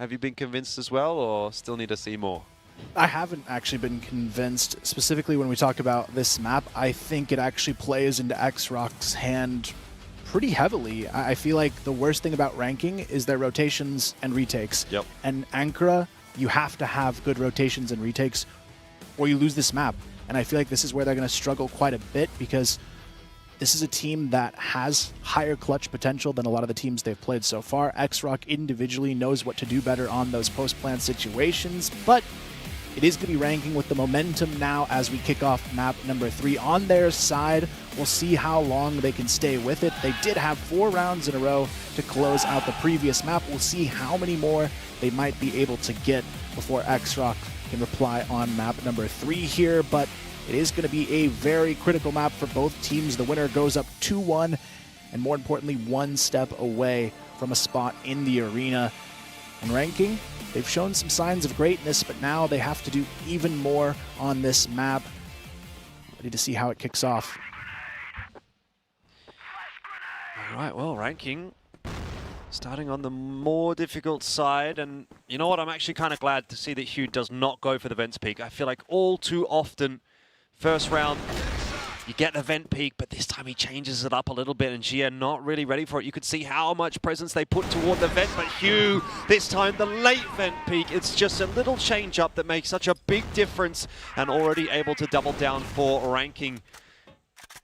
Have you been convinced as well, or still need to see more? I haven't actually been convinced. Specifically when we talk about this map, I think it actually plays into XROCK's hand pretty heavily. I feel like the worst thing about ranking is their rotations and retakes. Yep. And Ankara, you have to have good rotations and retakes or you lose this map. And I feel like this is where they're going to struggle quite a bit because this is a team that has higher clutch potential than a lot of the teams they've played so far. XROCK individually knows what to do better on those post-plant situations, but it is going to be ranking with the momentum now as we kick off map number 3 on their side. We'll see how long they can stay with it. They did have 4 rounds in a row to close out the previous map. We'll see how many more they might be able to get before XROCK can reply on map number 3 here, but it is going to be a very critical map for both teams. The winner goes up 2-1, and more importantly, 1 step away from a spot in the arena. In ranking, they've shown some signs of greatness, but now they have to do even more on this map. Ready to see how it kicks off. All right, well, ranking starting on the more difficult side, and you know what, I'm actually kind of glad to see that Hugh does not go for the Vents Peak. I feel like all too often, first round, you get the Vent Peak, but this time he changes it up a little bit, and Gia not really ready for it. You could see how much presence they put toward the Vent, but Hugh, this time the late Vent Peak. It's just a little change up that makes such a big difference, and already able to double down for ranking.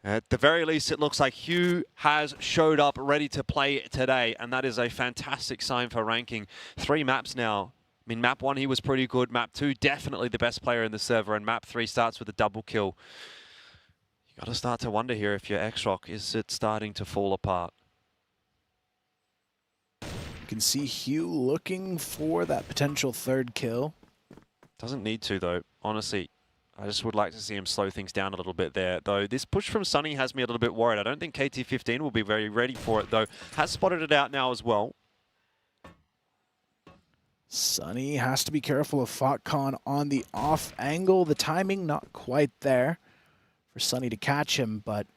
At the very least, it looks like Hugh has showed up ready to play today, and that is a fantastic sign for ranking. 3 maps now. I mean, map 1, he was pretty good. Map 2, definitely the best player in the server, and map 3 starts with a double kill. You got to start to wonder here if your XROCK, is it starting to fall apart? You can see Hugh looking for that potential 3rd kill. Doesn't need to, though. Honestly, I just would like to see him slow things down a little bit there, though. This push from Sunny has me a little bit worried. I don't think KT15 will be very ready for it, though. Has spotted it out now as well. Sunny has to be careful of FotCon on the off angle. The timing not quite there for Sunny to catch him, but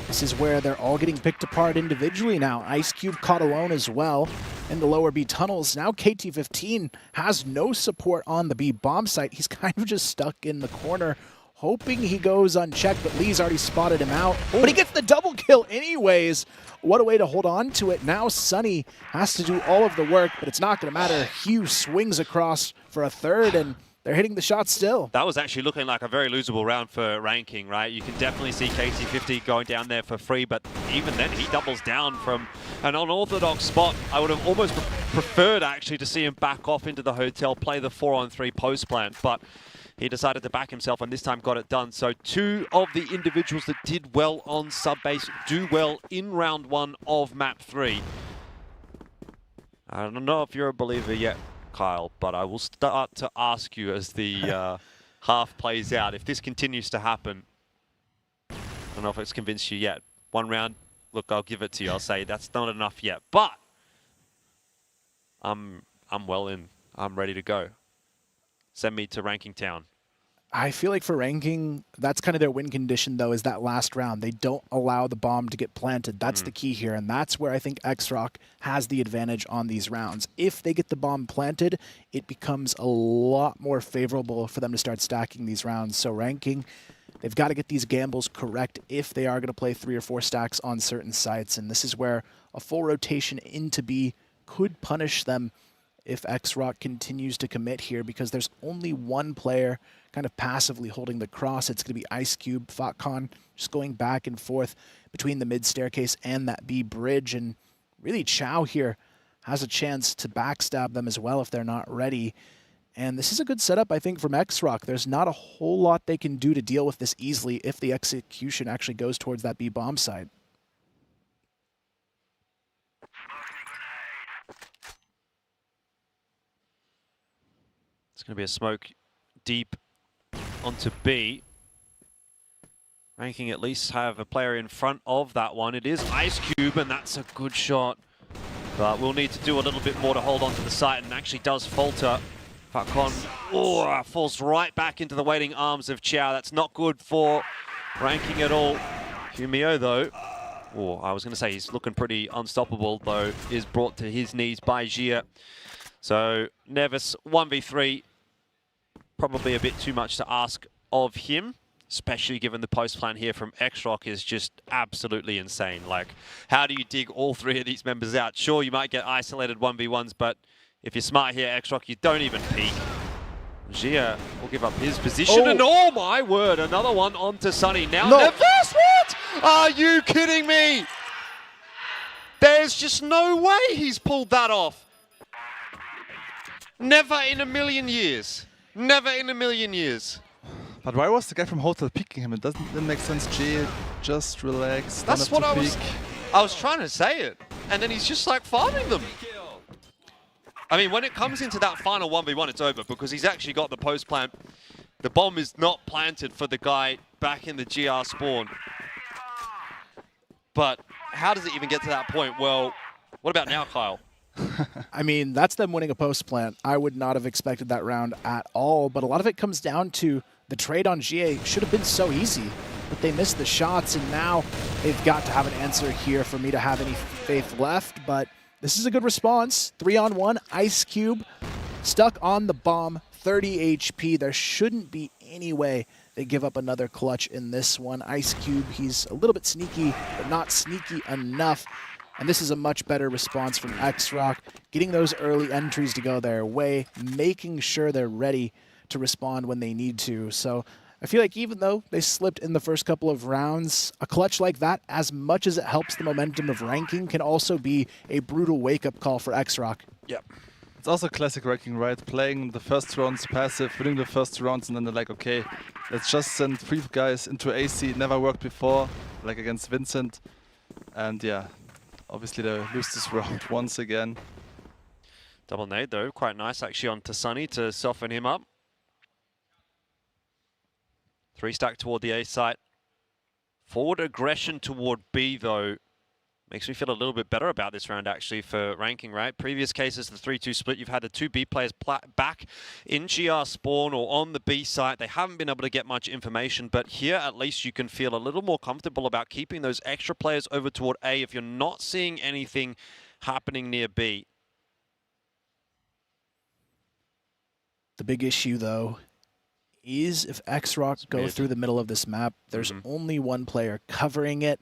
this is where they're all getting picked apart individually now. Ice Cube caught alone as well in the lower B tunnels. Now KT15 has no support on the B bomb site. He's kind of just stuck in the corner, hoping he goes unchecked, but Lee's already spotted him out. But he gets the double kill anyways. What a way to hold on to it. Now Sunny has to do all of the work, but it's not going to matter. Hugh swings across for a 3rd, and they're hitting the shot still. That was actually looking like a very losable round for ranking, right? You can definitely see KT50 going down there for free, but even then he doubles down from an unorthodox spot. I would have almost preferred actually to see him back off into the hotel, play the 4-on-3 post plant, but he decided to back himself and this time got it done. So 2 of the individuals that did well on sub-base do well in round 1 of map 3. I don't know if you're a believer yet, Kyle, but I will start to ask you as the half plays out. If this continues to happen, I don't know if it's convinced you yet. 1 round, look, I'll give it to you. I'll say that's not enough yet, but I'm well in. I'm ready to go. Send me to Ranking Town. I feel like for ranking, that's kind of their win condition, though, is that last round. They don't allow the bomb to get planted. That's the key here, and that's where I think XROCK has the advantage on these rounds. If they get the bomb planted, it becomes a lot more favorable for them to start stacking these rounds. So ranking, they've got to get these gambles correct if they are going to play 3 or 4 stacks on certain sites, and this is where a full rotation into B could punish them if XROCK continues to commit here, because there's only 1 player kind of passively holding the cross. It's going to be Ice Cube, FotCon, just going back and forth between the mid staircase and that B bridge. And really Chow here has a chance to backstab them as well if they're not ready. And this is a good setup, I think, from XROCK. There's not a whole lot they can do to deal with this easily if the execution actually goes towards that B bomb site. It's going to be a smoke deep onto B. Ranking at least have a player in front of that one. It is Ice Cube, and that's a good shot. But we'll need to do a little bit more to hold on to the site, and actually does falter. FotCon falls right back into the waiting arms of Chow. That's not good for ranking at all. Humio, though, I was going to say he's looking pretty unstoppable, though, is brought to his knees by Gia. So Nevis 1v3, probably a bit too much to ask of him, especially given the post plan here from XROCK is just absolutely insane. Like, how do you dig all three of these members out? Sure, you might get isolated 1v1s, but if you're smart here, XROCK, you don't even peek. Gia will give up his position, and oh my word, another one onto Sunny. Now Nevis, what? Are you kidding me? There's just no way he's pulled that off. Never in a million years. Never in a million years. But why was the guy from Hotel picking him? It doesn't make sense. G, just relax. That's what I was trying to say it. And then he's just like farming them. I mean, when it comes into that final 1v1, it's over because he's actually got the post plant. The bomb is not planted for the guy back in the GR spawn. But how does it even get to that point? Well, what about now, Kyle? I mean, that's them winning a post plant. I would not have expected that round at all, but a lot of it comes down to the trade on GA should have been so easy, but they missed the shots, and now they've got to have an answer here for me to have any faith left, but this is a good response. 3-on-1, Ice Cube stuck on the bomb, 30 HP. There shouldn't be any way they give up another clutch in this one. Ice Cube, he's a little bit sneaky, but not sneaky enough. And this is a much better response from XROCK, getting those early entries to go their way, making sure they're ready to respond when they need to. So I feel like even though they slipped in the first couple of rounds, a clutch like that, as much as it helps the momentum of ranking, can also be a brutal wake-up call for XROCK. Yep. It's also classic ranking, right? Playing the first rounds passive, winning the first rounds, and then they're like, okay, let's just send 3 guys into AC. It never worked before, like against Vincent. And yeah, obviously they lose this round once again. Double nade though, quite nice actually onto Sunny to soften him up. 3 stack toward the A site. Forward aggression toward B though makes me feel a little bit better about this round actually for ranking, right? Previous cases, the 3-2 split, you've had the 2 B players back in GR spawn or on the B site. They haven't been able to get much information, but here at least you can feel a little more comfortable about keeping those extra players over toward A if you're not seeing anything happening near B. The big issue though is if XROCK go through the middle of this map, there's only one player covering it.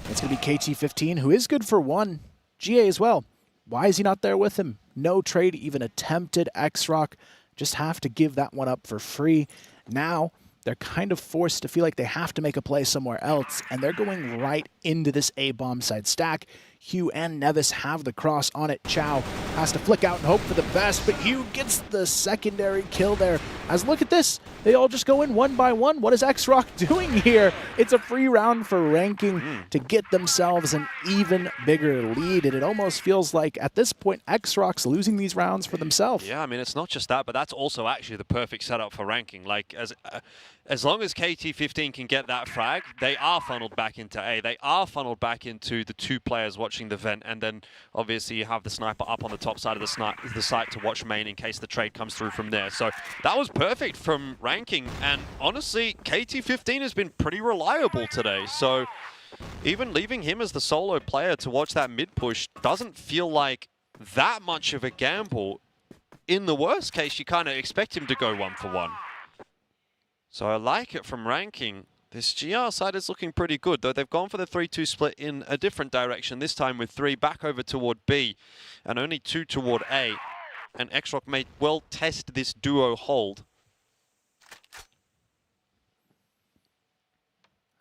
It's going to be KT15, who is good for 1. GA as well. Why is he not there with him? No trade even attempted. XROCK just have to give that one up for free. Now, they're kind of forced to feel like they have to make a play somewhere else, and they're going right into this A bomb side stack. Hugh and Nevis have the cross on it. Chow has to flick out and hope for the best, but Hugh gets the secondary kill there. As look at this, they all just go in one by one. What is XROCK doing here? It's a free round for ranking to get themselves an even bigger lead, and it almost feels like at this point XROCK's losing these rounds for themselves. Yeah, I mean, it's not just that, but that's also actually the perfect setup for ranking. Like, as long as KT15 can get that frag, they are funneled back into A. They are funneled back into the 2 players watching the vent, and then obviously you have the sniper up on the top side of the site to watch main in case the trade comes through from there. So that was perfect from ranking, and honestly, KT15 has been pretty reliable today. So even leaving him as the solo player to watch that mid push doesn't feel like that much of a gamble. In the worst case, you kind of expect him to go 1-for-1. So I like it from ranking. This GR side is looking pretty good, though they've gone for the 3-2 split in a different direction, this time with 3 back over toward B and only 2 toward A. And XROCK may well test this duo hold.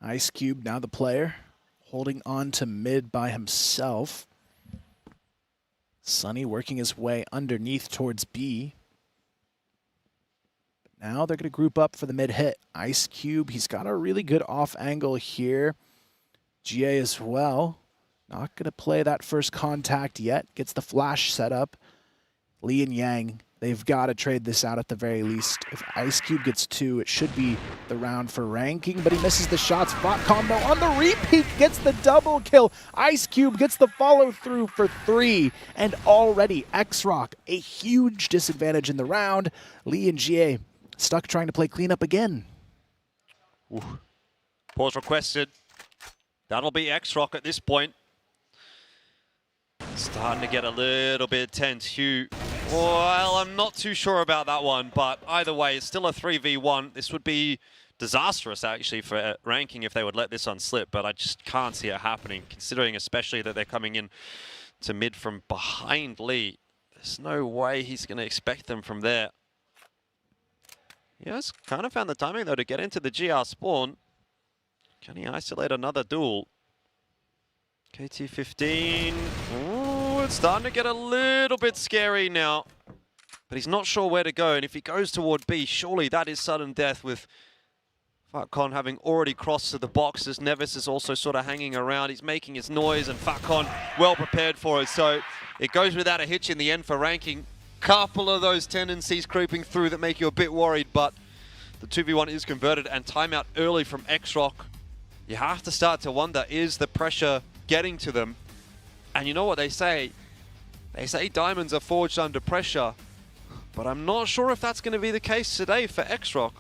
Ice Cube, now the player, holding on to mid by himself. Sunny working his way underneath towards B. Now they're going to group up for the mid hit. Ice Cube, he's got a really good off angle here. GA as well. Not going to play that first contact yet. Gets the flash set up. Lee and Yang, they've got to trade this out at the very least. If Ice Cube gets 2, it should be the round for ranking, but he misses the shots. Bot combo on the repeat, gets the double kill. Ice Cube gets the follow through for 3, and already XROCK, a huge disadvantage in the round. Lee and GA stuck trying to play cleanup again. Ooh. Pause requested. That'll be XROCK at this point. Starting to get a little bit tense. Hugh Well, I'm not too sure about that one, but either way, it's still a 3v1. This would be disastrous, actually, for ranking if they would let this one slip, but I just can't see it happening, considering especially that they're coming in to mid from behind Lee. There's no way he's going to expect them from there. He has kind of found the timing, though, to get into the GR spawn. Can he isolate another duel? KT-15. Ooh, it's starting to get a little bit scary now. But he's not sure where to go, and if he goes toward B, surely that is sudden death with FatCon having already crossed to the boxes. Nevis is also sort of hanging around. He's making his noise, and FatCon well prepared for it. So it goes without a hitch in the end for ranking. Couple of those tendencies creeping through that make you a bit worried, but the 2v1 is converted, and timeout early from XROCK. You have to start to wonder, is the pressure getting to them? And you know what they say? They say diamonds are forged under pressure, but I'm not sure if that's going to be the case today for XROCK.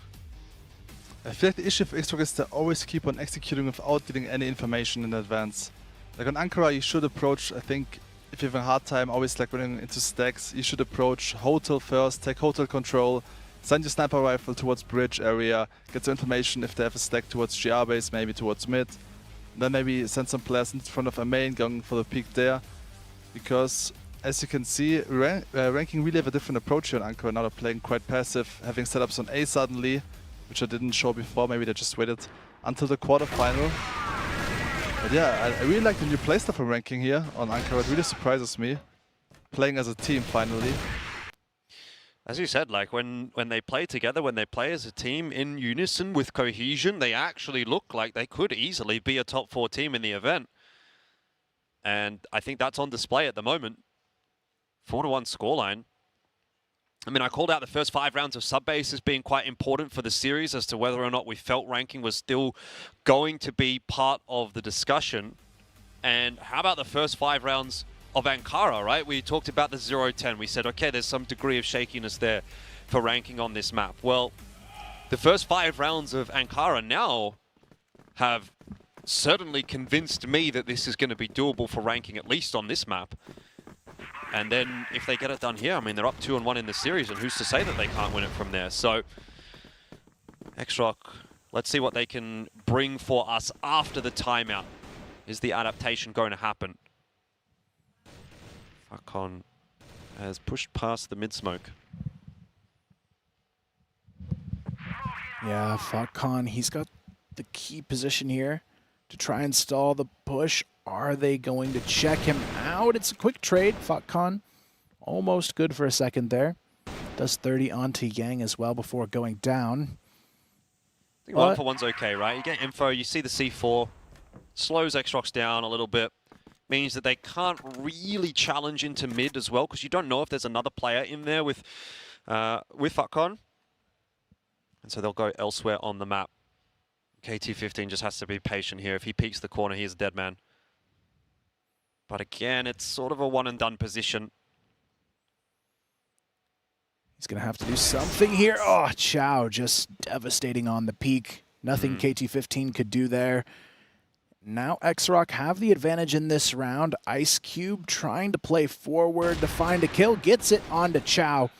I feel like the issue for XROCK is they always keep on executing without getting any information in advance. Like on Ankara, you should approach, I think, if you have a hard time always like running into stacks, you should approach hotel first, take hotel control, send your sniper rifle towards bridge area, get some information if they have a stack towards GR base, maybe towards mid. Then maybe send some players in front of a main, going for the peak there. Because as you can see, ranking really have a different approach here on Ankara. Now they're playing quite passive, having setups on A suddenly, which I didn't show before. Maybe they just waited until the quarterfinal. But yeah, I really like the new playstyle from ranking here on Ankara. It really surprises me. Playing as a team finally. As you said, like when they play together, when they play as a team in unison with cohesion, they actually look like they could easily be a top 4 team in the event. And I think that's on display at the moment. 4-1 scoreline. I mean, I called out the first 5 rounds of sub-base as being quite important for the series as to whether or not we felt ranking was still going to be part of the discussion. And how about the first 5 rounds of Ankara, right? We talked about the 0-10. We said, okay, there's some degree of shakiness there for ranking on this map. Well, the first 5 rounds of Ankara now have certainly convinced me that this is going to be doable for ranking, at least on this map. And then if they get it done here, I mean, they're up 2-1 in the series, and who's to say that they can't win it from there? So, XROCK, let's see what they can bring for us after the timeout. Is the adaptation going to happen? FatCon has pushed past the mid-smoke. Yeah, FatCon, he's got the key position here to try and stall the push. Are they going to check him out? It's a quick trade. FatCon almost good for a second there. Does 30 onto Yang as well before going down. I think 1 for 1's okay, right? You get info, you see the C4, slows XROCK's down a little bit. Means that they can't really challenge into mid as well, because you don't know if there's another player in there with FatCon. And so they'll go elsewhere on the map. KT-15 just has to be patient here. If he peeks the corner, he's a dead man. But again, it's sort of a one-and-done position. He's going to have to do something here. Oh, Chow just devastating on the peak. Nothing KT-15 could do there. Now XROCK have the advantage in this round. Ice Cube trying to play forward to find a kill. Gets it onto Chow.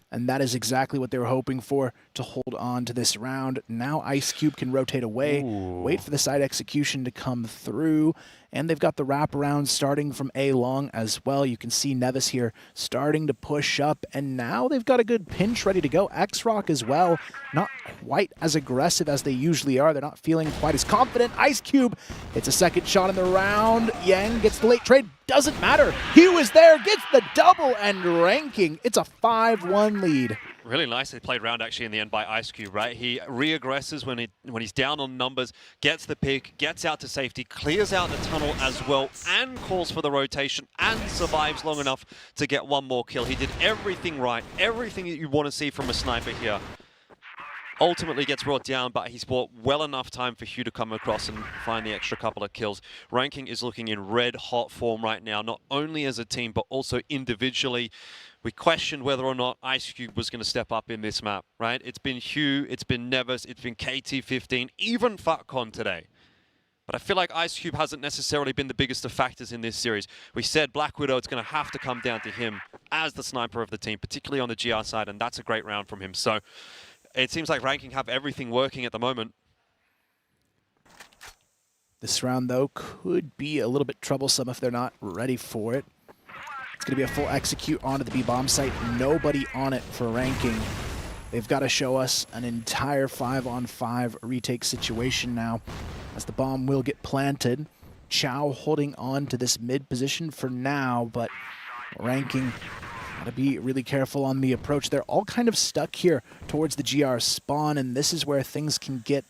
And that is exactly what they were hoping for, to hold on to this round. Now Ice Cube can rotate away, wait for the side execution to come through. And they've got the wraparound starting from A long as well. You can see Nevis here starting to push up. And now they've got a good pinch ready to go. XROCK as well, not quite as aggressive as they usually are. They're not feeling quite as confident. Ice Cube hits a second shot in the round. Yang gets the late trade. Doesn't matter. He was there, gets the double, and ranking. It's a 5-1 lead. Really nicely played round actually in the end by Ice Cube, right? He re-aggresses when he's down on numbers, gets the pick, gets out to safety, clears out the tunnel as well, and calls for the rotation, and survives long enough to get one more kill. He did everything right, everything that you want to see from a sniper here. Ultimately gets brought down, but he's bought well enough time for Hugh to come across and find the extra couple of kills. Ranking is looking in red-hot form right now, not only as a team, but also individually. We questioned whether or not Ice Cube was going to step up in this map, right? It's been Hugh, it's been Nevis, it's been KT-15, even FatCon today. But I feel like Ice Cube hasn't necessarily been the biggest of factors in this series. We said Black Widow, it's going to have to come down to him as the sniper of the team, particularly on the GR side, and that's a great round from him. So it seems like Ranking have everything working at the moment. This round, though, could be a little bit troublesome if they're not ready for it. It's going to be a full execute onto the B-bomb site. Nobody on it for Ranking. They've got to show us an entire 5-on-5 retake situation now, as the bomb will get planted. Chow holding on to this mid position for now, but Ranking got to be really careful on the approach. They're all kind of stuck here towards the GR spawn, and this is where things can get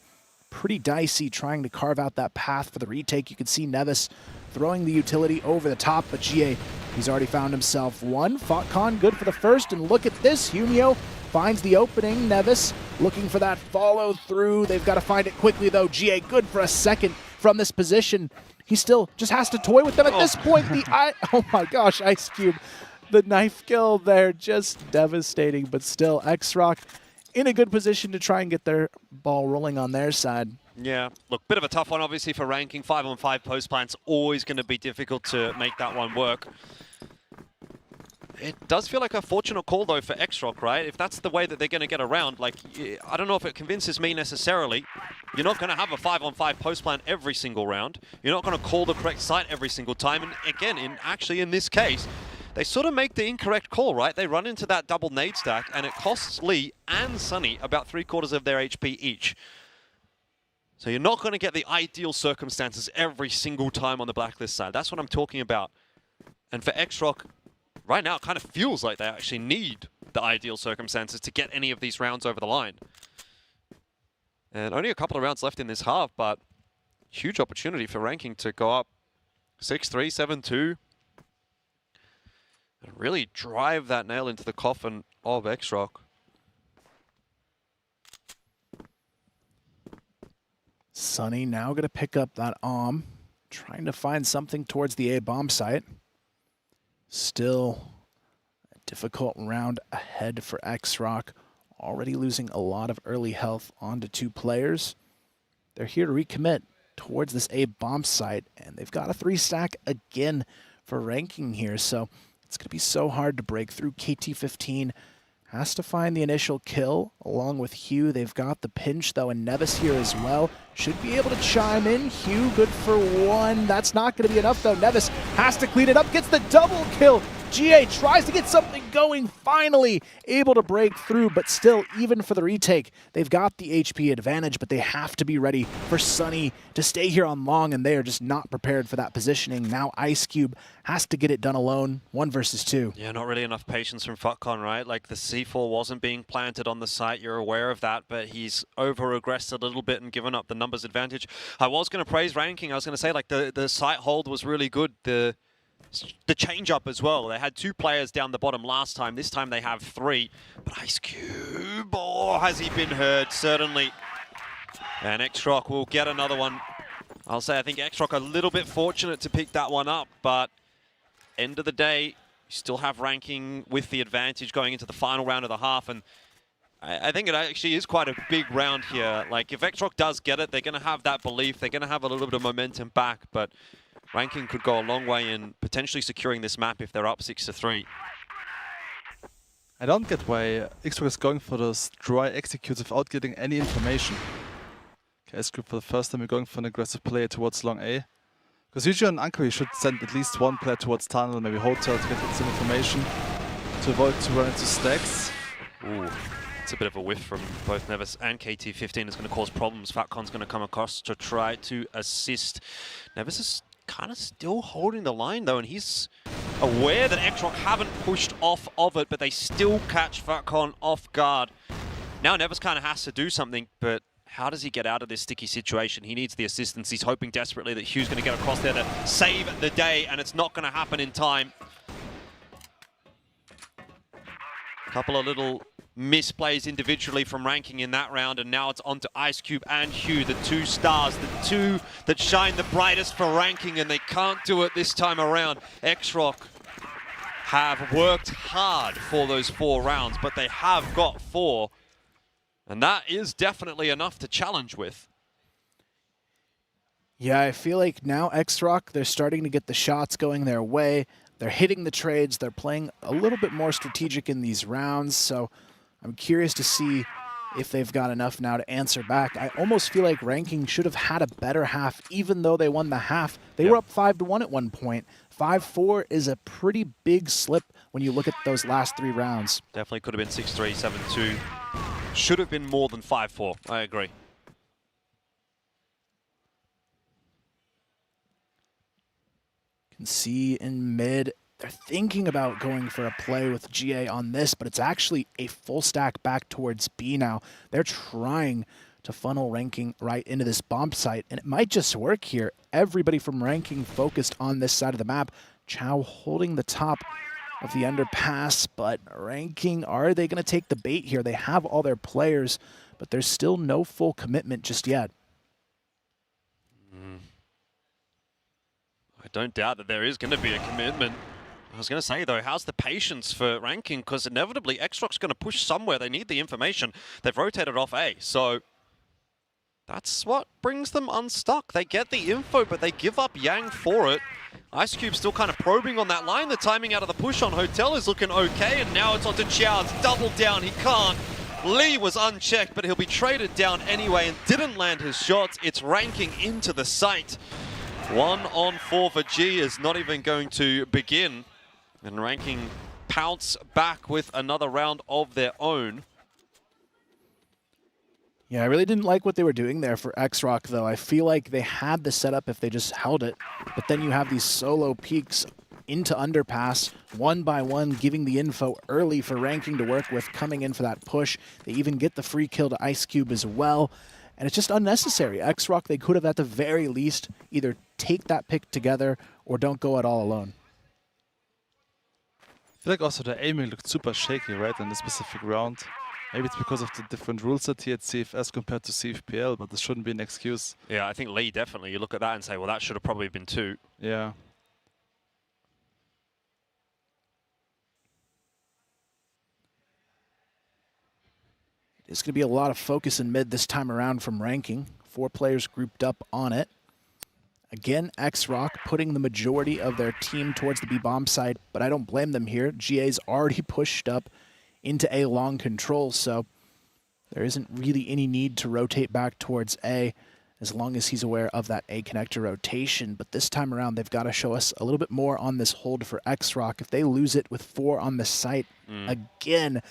pretty dicey, trying to carve out that path for the retake. You can see Nevis throwing the utility over the top, but GA, he's already found himself one. FotCon good for the first, and look at this. Humio finds the opening. Nevis looking for that follow through. They've got to find it quickly, though. GA good for a second from this position. He still just has to toy with them at this point. Oh my gosh, Ice Cube. The knife kill there, just devastating, but still XROCK in a good position to try and get their ball rolling on their side. Yeah, look, bit of a tough one, obviously, for Ranking. 5-on-5 post plant's always going to be difficult to make that one work. It does feel like a fortunate call, though, for XROCK, right? If that's the way that they're going to get around, like, I don't know if it convinces me necessarily. You're not going to have a 5-on-5 post plant every single round. You're not going to call the correct site every single time. And again, actually in this case, they sort of make the incorrect call, right? They run into that double nade stack, and it costs Lee and Sunny about 3/4 of their HP each. So you're not going to get the ideal circumstances every single time on the Blacklist side. That's what I'm talking about. And for XROCK, right now, it kind of feels like they actually need the ideal circumstances to get any of these rounds over the line. And only a couple of rounds left in this half, but huge opportunity for Ranking to go up 6-3, 7-2. And really drive that nail into the coffin of XROCK. Sunny now going to pick up that trying to find something towards the A-bomb site. Still a difficult round ahead for XROCK. Already losing a lot of early health onto 2 players. They're here to recommit towards this A-bomb site, and they've got a 3-stack again for Ranking here, so it's going to be so hard to break through. KT-15 has to find the initial kill along with Hugh. They've got the pinch, though, and Nevis here as well. Should be able to chime in. Hugh good for 1. That's not going to be enough, though. Nevis has to clean it up, gets the double kill. GA tries to get something going, finally able to break through, but still, even for the retake, they've got the HP advantage, but they have to be ready for Sunny to stay here on long, and they are just not prepared for that positioning. Now Ice Cube has to get it done alone, 1 versus 2. Yeah, not really enough patience from FotCon, right? Like, the C4 wasn't being planted on the site, you're aware of that, but he's over-aggressed a little bit and given up the numbers advantage. I was going to praise Ranking. I was going to say, like, the site hold was really good. The change-up as well. They had 2 players down the bottom last time. This time they have 3. But Ice Cube, oh, has he been heard? Certainly. And XROCK will get another one. I'll say I think XROCK a little bit fortunate to pick that one up, but end of the day, you still have Ranking with the advantage going into the final round of the half, and I think it actually is quite a big round here. Like, if XROCK does get it, they're going to have that belief. They're going to have a little bit of momentum back, but Ranking could go a long way in potentially securing this map if they're up 6-3. I don't get why XROCK is going for those dry executes without getting any information. Okay, Ice Cube for the first time we're going for an aggressive player towards long A. Because usually on Ankara you should send at least 1 player towards tunnel, maybe hotel to get some information to avoid to run into stacks. Ooh, it's a bit of a whiff from both Nevis and KT-15. Is going to cause problems. FatCon's going to come across to try to assist. Nevis is kind of still holding the line, though, and he's aware that XROCK haven't pushed off of it, but they still catch FatCon off guard. Now Nevis kind of has to do something, but how does he get out of this sticky situation? He needs the assistance. He's hoping desperately that Hugh's going to get across there to save the day, and it's not going to happen in time. Couple of little misplays individually from Ranking in that round, and now it's on to Ice Cube and Hugh, the 2 stars, the 2 that shine the brightest for Ranking, and they can't do it this time around. XROCK have worked hard for those 4 rounds, but they have got 4, and that is definitely enough to challenge with. Yeah, I feel like now XROCK, they're starting to get the shots going their way. They're hitting the trades. They're playing a little bit more strategic in these rounds. So I'm curious to see if they've got enough now to answer back. I almost feel like Ranking should have had a better half, even though they won the half. They were up 5-1 at one point. 5-4 is a pretty big slip when you look at those last 3 rounds. Definitely could have been 6-3, 7-2. Should have been more than 5-4. I agree. Can see in mid, they're thinking about going for a play with GA on this, but it's actually a full stack back towards B now. They're trying to funnel Ranking right into this bomb site, and it might just work here. Everybody from Ranking focused on this side of the map. Chow holding the top of the underpass, but Ranking, are they going to take the bait here? They have all their players, but there's still no full commitment just yet. I don't doubt that there is going to be a commitment. I was going to say, though, how's the patience for Ranking? Because inevitably, XROCK's going to push somewhere. They need the information. They've rotated off A, so that's what brings them unstuck. They get the info, but they give up Yang for it. Ice Cube's still kind of probing on that line. The timing out of the push on Hotel is looking okay, and now it's onto Chow. It's double down. He can't. Lee was unchecked, but he'll be traded down anyway and didn't land his shots. It's Ranking into the site. 1-on-4 for G is not even going to begin. And Ranking pounce back with another round of their own. Yeah, I really didn't like what they were doing there for XROCK, though. I feel like they had the setup if they just held it. But then you have these solo peeks into underpass, one by one, giving the info early for Ranking to work with, coming in for that push. They even get the free kill to Ice Cube as well. And it's just unnecessary. XROCK, they could have at the very least either take that pick together or don't go at all alone. I feel like also the aiming looked super shaky, right, in this specific round. Maybe it's because of the different rules that he had CFS compared to CFPL, but this shouldn't be an excuse. Yeah, I think Lee definitely. You look at that and say, well, that should have probably been 2. Yeah. It's going to be a lot of focus in mid this time around from Ranking. 4 players grouped up on it. Again, XROCK putting the majority of their team towards the B-bomb side, but I don't blame them here. GA's already pushed up into A long control, so there isn't really any need to rotate back towards A as long as he's aware of that A connector rotation. But this time around, they've got to show us a little bit more on this hold for XROCK. If they lose it with 4 on the site again,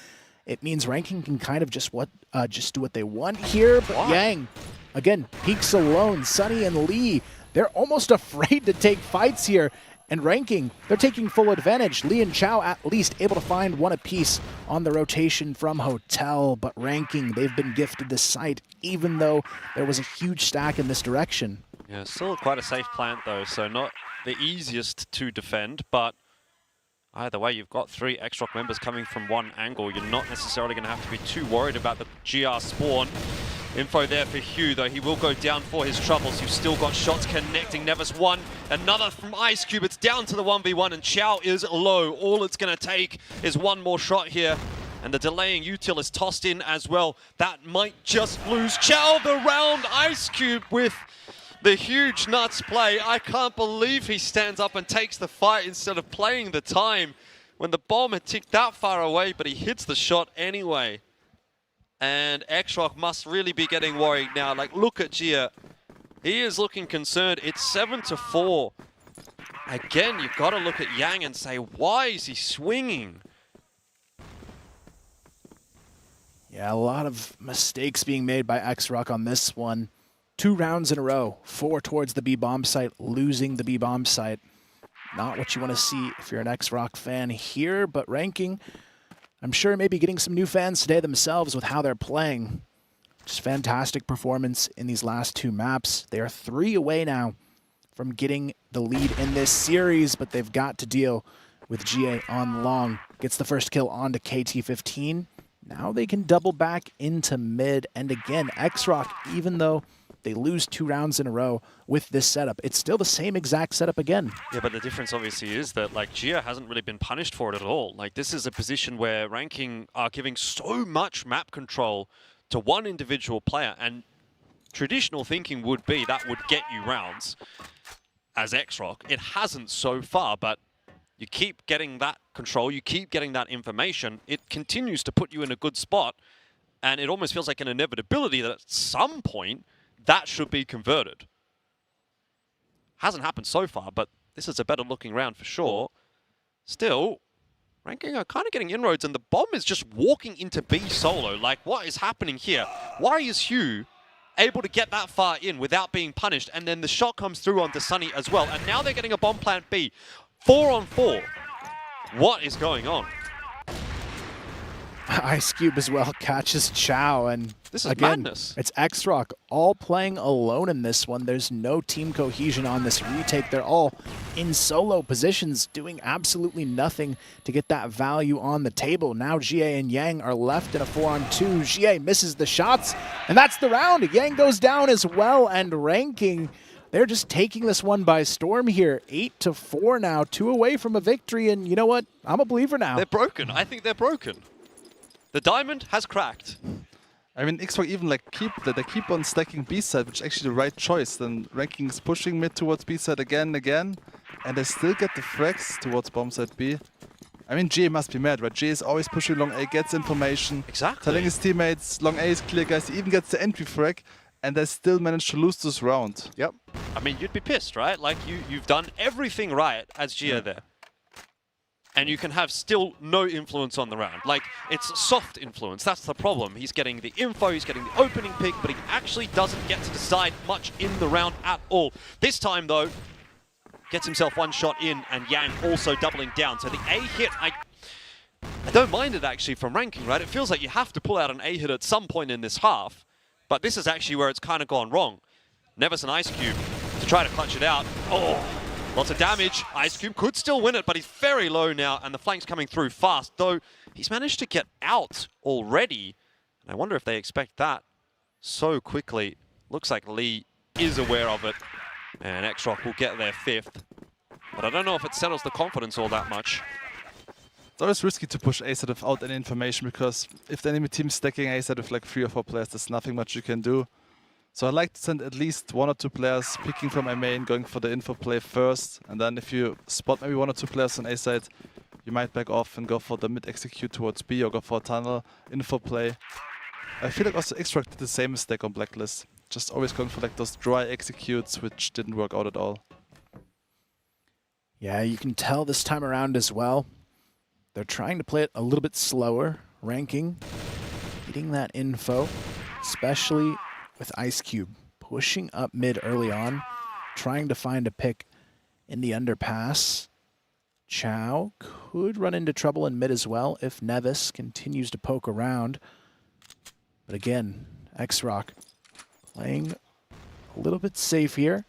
it means Ranking can kind of just do what they want here. But Yang, again, peeks alone. Sunny and Lee, they're almost afraid to take fights here. And Ranking, they're taking full advantage. Lee and Chow at least able to find 1 apiece on the rotation from Hotel. But Ranking, they've been gifted the site, even though there was a huge stack in this direction. Yeah, still quite a safe plant, though, so not the easiest to defend, but either way, you've got 3 XROCK members coming from one angle. You're not necessarily going to have to be too worried about the GR spawn. Info there for Hugh, though. He will go down for his troubles. You've still got shots connecting. Nevis 1. Another from Ice Cube. It's down to the 1v1, and Chow is low. All it's going to take is 1 more shot here. And the delaying util is tossed in as well. That might just lose Chow the round. Ice Cube with the huge nuts play. I can't believe he stands up and takes the fight instead of playing the time when the bomb had ticked that far away, but he hits the shot anyway. And XROCK must really be getting worried now. Like, look at Gia. He is looking concerned. It's 7-4. Again, you've got to look at Yang and say, why is he swinging? Yeah, a lot of mistakes being made by XROCK on this one. 2 rounds in a row, 4 towards the B-bomb site, losing the B-bomb site. Not what you want to see if you're an XROCK fan here, but Ranking, I'm sure maybe getting some new fans today themselves with how they're playing. Just fantastic performance in these last 2 maps. They are 3 away now from getting the lead in this series, but they've got to deal with GA on long. Gets the first kill onto KT-15. Now they can double back into mid, and again, XROCK, even though they lose 2 rounds in a row with this setup, it's still the same exact setup again. Yeah, but the difference obviously is that, like, Gia hasn't really been punished for it at all. Like, this is a position where Ranking are giving so much map control to one individual player, and traditional thinking would be that would get you rounds as XROCK. It hasn't so far, but you keep getting that control, you keep getting that information, it continues to put you in a good spot, and it almost feels like an inevitability that at some point that should be converted. Hasn't happened so far, but this is a better looking round for sure. Still, Ranking are kind of getting inroads, and the bomb is just walking into B solo. Like, what is happening here? Why is Hugh able to get that far in without being punished? And then the shot comes through onto Sunny as well, and now they're getting a bomb plant B. 4 on 4. What is going on? Ice Cube as well catches Chow, and this is again, madness. It's XROCK all playing alone in this one. There's no team cohesion on this retake. They're all in solo positions, doing absolutely nothing to get that value on the table. Now GA and Yang are left in a 4-on-2. GA misses the shots, and that's the round. Yang goes down as well, and Ranking, they're just taking this one by storm here. 8-4 now, 2 away from a victory, and you know what? I'm a believer now. They're broken. I think they're broken. The diamond has cracked. I mean, XROCK even like they keep on stacking B side, which is actually the right choice. Then Ranking is pushing mid towards B side again and again, and they still get the frags towards bomb side B. I mean, GA must be mad, right? GA is always pushing long A, gets information, telling his teammates long A is clear, guys. He even gets the entry frag, and they still manage to lose this round. Yep. I mean, you'd be pissed, right? Like you've done everything right as GA there. And you can have still no influence on the round. Like, it's soft influence, that's the problem. He's getting the info, he's getting the opening pick, but he actually doesn't get to decide much in the round at all. This time, though, gets himself one shot in, and Yang also doubling down. So the A hit, I don't mind it actually from Ranking, right? It feels like you have to pull out an A hit at some point in this half, but this is actually where it's kind of gone wrong. Nevis and Ice Cube to try to clutch it out. Oh! Lots of damage. Ice Cube could still win it, but he's very low now, and the flank's coming through fast, though he's managed to get out already. And I wonder if they expect that so quickly. Looks like Lee is aware of it, and XROCK will get their 5th. But I don't know if it settles the confidence all that much. It's always risky to push A side without any information, because if the enemy team is stacking A side with like 3 or 4 players, there's nothing much you can do. So I like to send at least 1 or 2 players picking from A main, going for the info play first, and then if you spot maybe 1 or 2 players on A side, you might back off and go for the mid execute towards B or go for a tunnel info play. I feel like also XROCK did the same mistake on Blacklist, just always going for like those dry executes, which didn't work out at all. Yeah, you can tell this time around as well. They're trying to play it a little bit slower, Ranking, getting that info, especially with Ice Cube pushing up mid early on, trying to find a pick in the underpass. Chow could run into trouble in mid as well if Nevis continues to poke around. But again, XROCK playing a little bit safe here.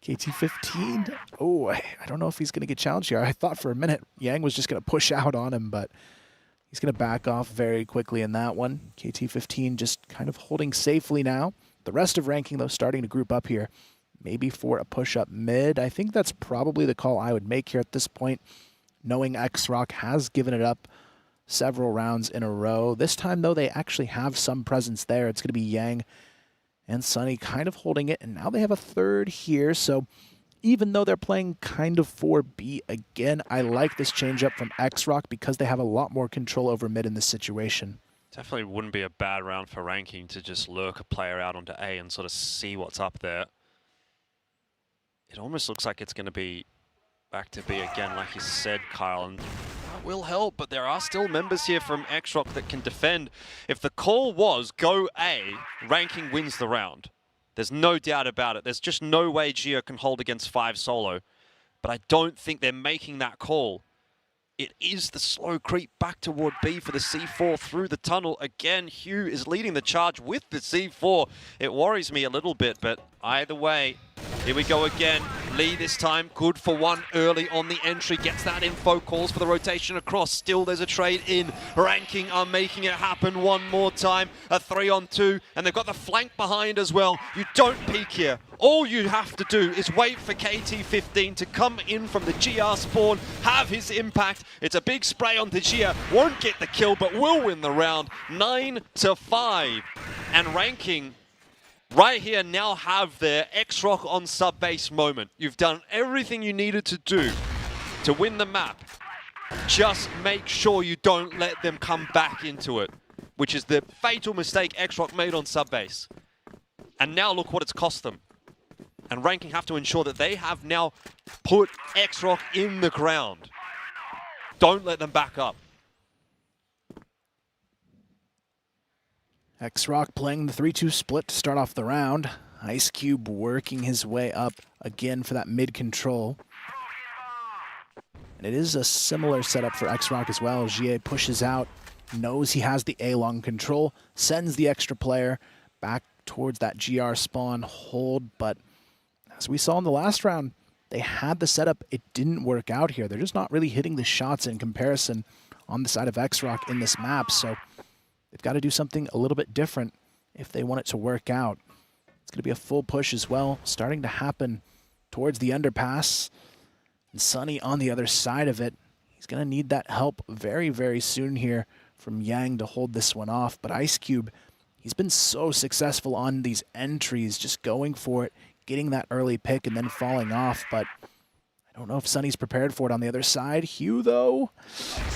KT15, oh, I don't know if he's going to get challenged here. I thought for a minute Yang was just going to push out on him, but he's going to back off very quickly in that one. KT15 just kind of holding safely now. The rest of Ranking, though, starting to group up here. Maybe for a push-up mid. I think that's probably the call I would make here at this point, knowing XROCK has given it up several rounds in a row. This time, though, they actually have some presence there. It's going to be Yang and Sunny kind of holding it, and now they have a third here. So even though they're playing kind of 4B, again, I like this change-up from XROCK because they have a lot more control over mid in this situation. Definitely wouldn't be a bad round for Ranking to just lurk a player out onto A and sort of see what's up there. It almost looks like it's going to be back to B again, like you said, Kyle, and that will help, but there are still members here from XROCK that can defend. If the call was go A, Ranking wins the round. There's no doubt about it. There's just no way Geo can hold against 5 solo, but I don't think they're making that call. It is the slow creep back toward B for the C4 through the tunnel. Again, Hugh is leading the charge with the C4. It worries me a little bit, but either way, here we go again. Lee this time, good for 1 early on the entry. Gets that info, calls for the rotation across. Still there's a trade in. Ranking are making it happen one more time. A 3-on-2, and they've got the flank behind as well. You don't peek here. All you have to do is wait for KT15 to come in from the GR spawn, have his impact. It's a big spray onto Gia. Won't get the kill, but will win the round. 9-5. And Ranking right here now have their XROCK on sub-base moment. You've done everything you needed to do to win the map. Just make sure you don't let them come back into it, which is the fatal mistake XROCK made on sub-base. And now look what it's cost them. And Ranking have to ensure that they have now put XROCK in the ground. Don't let them back up. XROCK playing the 3-2 split to start off the round. Ice Cube working his way up again for that mid control. And it is a similar setup for XROCK as well. Jie pushes out, knows he has the A-long control, sends the extra player back towards that GR spawn hold, but as we saw in the last round, they had the setup. It didn't work out here. They're just not really hitting the shots in comparison on the side of XROCK in this map, so they've got to do something a little bit different if they want it to work out. It's going to be a full push as well, starting to happen towards the underpass. And Sunny on the other side of it. He's going to need that help very, very soon here from Yang to hold this one off. But Ice Cube, he's been so successful on these entries, just going for it, getting that early pick and then falling off. But I don't know if Sunny's prepared for it on the other side. Hugh, though,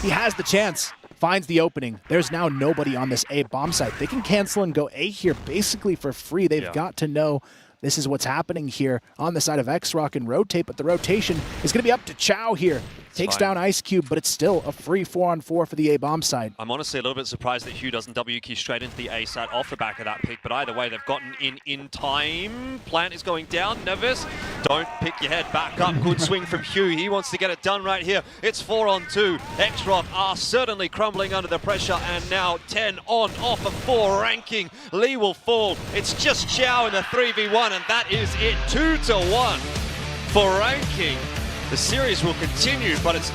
he has the chance. Finds the opening. There's now nobody on this A bomb site. They can cancel and go A here basically for free. They've got to know this is what's happening here on the side of XROCK and rotate, but the rotation is going to be up to Chow here. Takes down Ice Cube, but it's still a free 4-on-4 for the A bomb side. I'm honestly a little bit surprised that Hugh doesn't W key straight into the A side off the back of that pick, but either way, they've gotten in time. Plant is going down. Nervous. Don't pick your head back up. Good swing from Hugh. He wants to get it done right here. It's 4-on-2. XROCK are certainly crumbling under the pressure, and now 10 on off of 4 Ranking. Lee will fall. It's just Chow in the 3v1, and that is it. 2-1 for Ranking. The series will continue, but it's